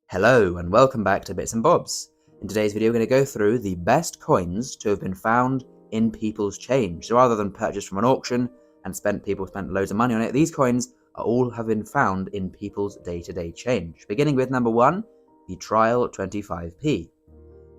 Hello and welcome back to Bits and Bobs. In today's video we're going to go through the best coins to have been found in people's change. So rather than purchased from an auction and people spent loads of money on it, these coins all have been found in people's day-to-day change. Beginning with number 1, the Trial 25p.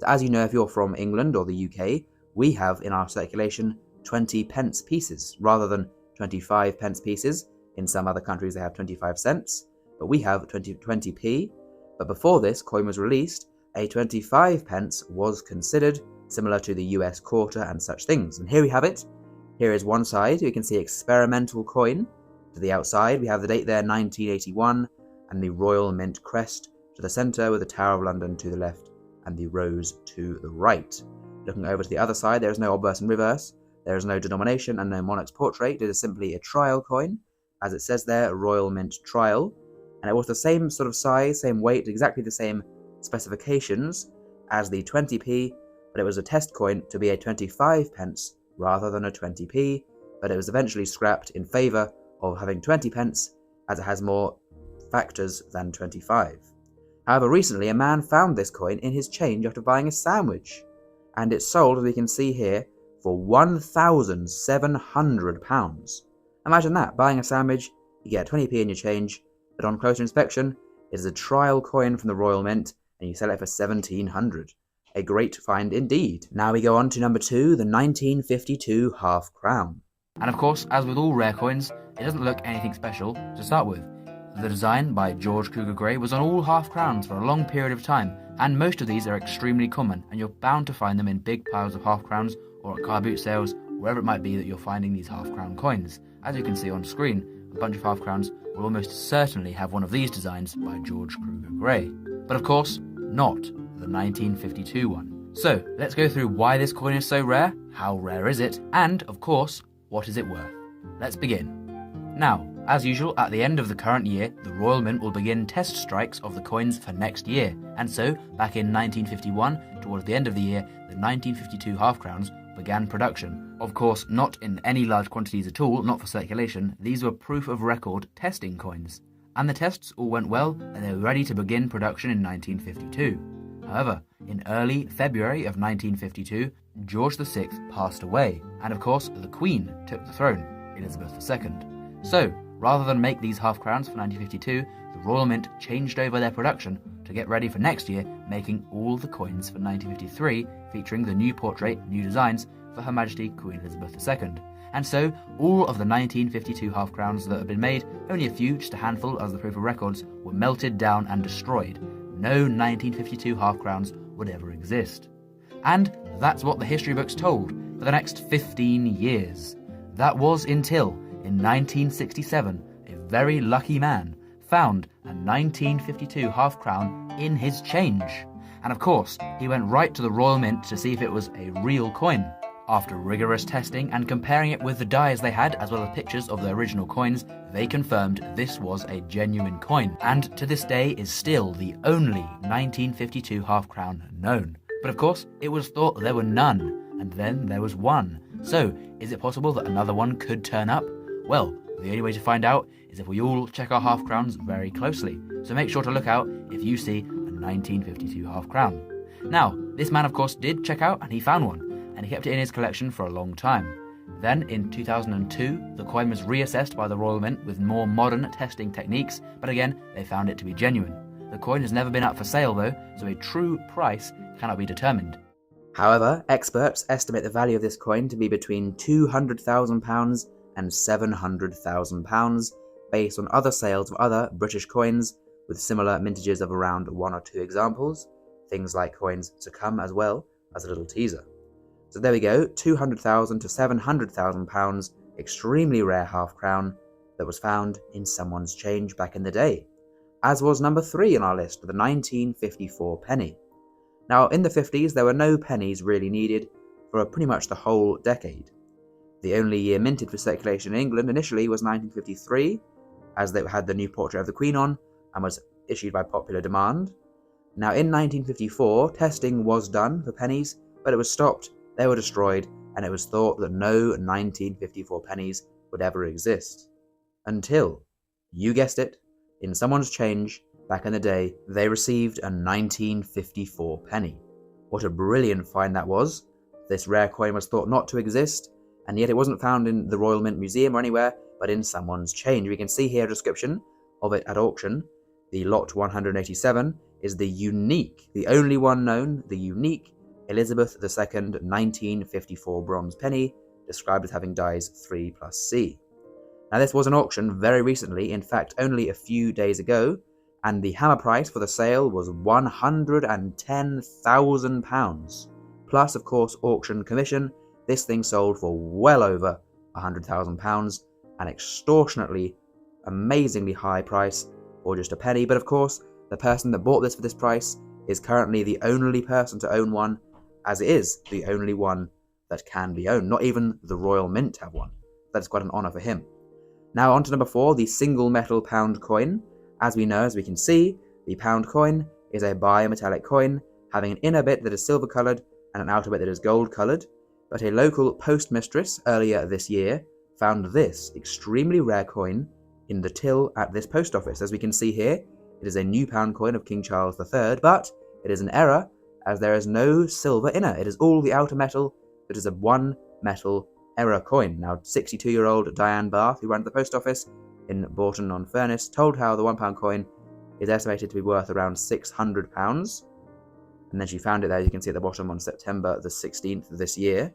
So as you know, if you're from England or the UK, we have in our circulation 20 pence pieces rather than 25 pence pieces. In some other countries they have 25 cents, but we have 20p. But before this coin was released, a 25 pence was considered similar to the US quarter and such things. And here we have it. Here is one side, you can see experimental coin. To the outside, we have the date there, 1981, and the Royal Mint crest to the centre with the Tower of London to the left and the rose to the right. Looking over to the other side, there is no obverse and reverse. There is no denomination and no monarch's portrait. It is simply a trial coin. As it says there, Royal Mint Trial. And it was the same sort of size, same weight, exactly the same specifications as the 20p, but it was a test coin to be a 25 pence rather than a 20p, but it was eventually scrapped in favour of having 20 pence as it has more factors than 25. However, recently a man found this coin in his change after buying a sandwich, and it sold, as we can see here, for £1,700. Imagine that, buying a sandwich, you get 20p in your change, but on closer inspection, it is a trial coin from the Royal Mint, and you sell it for £1,700. A great find indeed. Now we go on to number 2, the 1952 half crown. And of course, as with all rare coins, it doesn't look anything special to start with. The design by George Cougar Gray was on all half crowns for a long period of time, and most of these are extremely common, and you're bound to find them in big piles of half crowns or at car boot sales, wherever it might be that you're finding these half crown coins. As you can see on screen, a bunch of half crowns will almost certainly have one of these designs by George Cougar Gray. But of course, not the 1952 one. So, let's go through why this coin is so rare, how rare is it, and, of course, what is it worth. Let's begin. Now, as usual, at the end of the current year, the Royal Mint will begin test strikes of the coins for next year. And so, back in 1951, towards the end of the year, the 1952 half crowns began production. Of course, not in any large quantities at all, not for circulation. These were proof of record testing coins. And the tests all went well, and they were ready to begin production in 1952. However, in early February of 1952, George VI passed away, and of course, the Queen took the throne, Elizabeth II. So, rather than make these half crowns for 1952, the Royal Mint changed over their production to get ready for next year, making all the coins for 1953 featuring the new portrait, new designs for Her Majesty Queen Elizabeth II. And so, all of the 1952 half crowns that have been made, only a few, just a handful as the proof of records, were melted down and destroyed. No 1952 half crowns would ever exist. And that's what the history books told for the next 15 years. That was until, in 1967, a very lucky man found a 1952 half crown in his change. And of course, he went right to the Royal Mint to see if it was a real coin. After rigorous testing and comparing it with the dies they had, as well as pictures of the original coins, they confirmed this was a genuine coin, and to this day is still the only 1952 half crown known. But of course, it was thought there were none, and then there was one. So, is it possible that another one could turn up? Well, the only way to find out is if we all check our half crowns very closely. So make sure to look out if you see a 1952 half crown. Now, this man of course did check out and he found one, and he kept it in his collection for a long time. Then in 2002, the coin was reassessed by the Royal Mint with more modern testing techniques, but again, they found it to be genuine. The coin has never been up for sale though, so a true price cannot be determined. However, experts estimate the value of this coin to be between £200,000 and £700,000 based on other sales of other British coins with similar mintages of around 1 or 2 examples, things like coins to come as well as a little teaser. So there we go, £200,000 to £700,000, extremely rare half crown that was found in someone's change back in the day. As was number 3 on our list, the 1954 penny. Now in the 50s there were no pennies really needed for pretty much the whole decade. The only year minted for circulation in England initially was 1953, as they had the new portrait of the Queen on, and was issued by popular demand. Now in 1954, testing was done for pennies, but it was stopped, they were destroyed, and it was thought that no 1954 pennies would ever exist. Until, you guessed it, in someone's change, back in the day, they received a 1954 penny. What a brilliant find that was. This rare coin was thought not to exist, and yet it wasn't found in the Royal Mint Museum or anywhere, but in someone's change. We can see here a description of it at auction. The lot 187 is the only one known, the unique Elizabeth II 1954 bronze penny, described as having dies 3+C. Now this was an auction very recently, in fact only a few days ago, and the hammer price for the sale was £110,000, plus of course auction commission. This thing sold for well over £100,000, an extortionately, amazingly high price for just a penny. But of course, the person that bought this for this price is currently the only person to own one, as it is the only one that can be owned. Not even the Royal Mint have one. That's quite an honour for him. Now on to number 4, the single metal pound coin. As we know, as we can see, the pound coin is a bimetallic coin, having an inner bit that is silver coloured and an outer bit that is gold coloured. But a local postmistress earlier this year found this extremely rare coin in the till at this post office. As we can see here, it is a new pound coin of King Charles III, but it is an error as there is no silver inner. It is all the outer metal. It is a one metal error coin. Now, 62-year-old Diane Bath, who ran the post office in Bourton-on-Furness, told how the £1 coin is estimated to be worth around £600. And then she found it there, you can see at the bottom, on September the 16th of this year.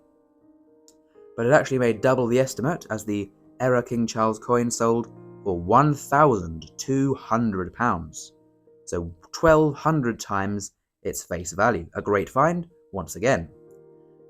But it actually made double the estimate, as the error King Charles coin sold for £1,200. So 1,200 times its face value. A great find, once again.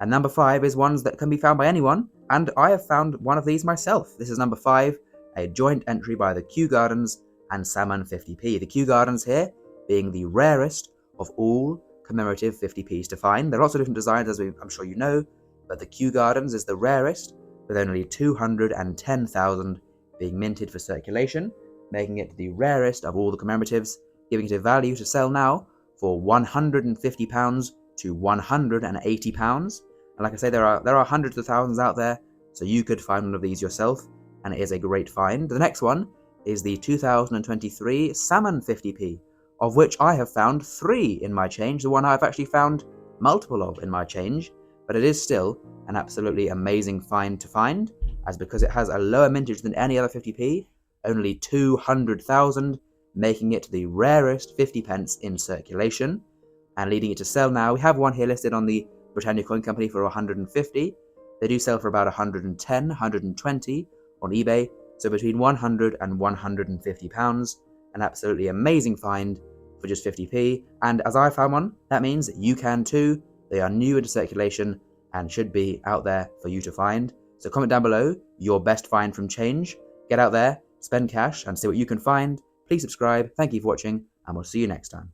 And number 5 is ones that can be found by anyone, and I have found one of these myself. This is number 5, a joint entry by the Kew Gardens and Salmon 50p. The Kew Gardens here being the rarest of all commemorative 50p's to find. There are lots of different designs, as I'm sure you know, but the Kew Gardens is the rarest, with only 210,000 being minted for circulation, making it the rarest of all the commemoratives, giving it a value to sell now for £150 to £180. And like I say, there are hundreds of thousands out there, so you could find one of these yourself, and it is a great find. The next one is the 2023 Salmon 50p, of which I have found 3 in my change, the one I've actually found multiple of in my change, but it is still an absolutely amazing find to find, as because it has a lower mintage than any other 50p, only 200,000, making it the rarest 50p in circulation, and leading it to sell now. We have one here listed on the Britannia Coin Company for 150. They do sell for about 110, 120 on eBay, so between 100 and 150 pounds. An absolutely amazing find for just 50p, and as I found one, that means you can too. They are new into circulation and should be out there for you to find. So comment down below your best find from change. Get out there, spend cash, and see what you can find. Please subscribe. Thank you for watching, and we'll see you next time.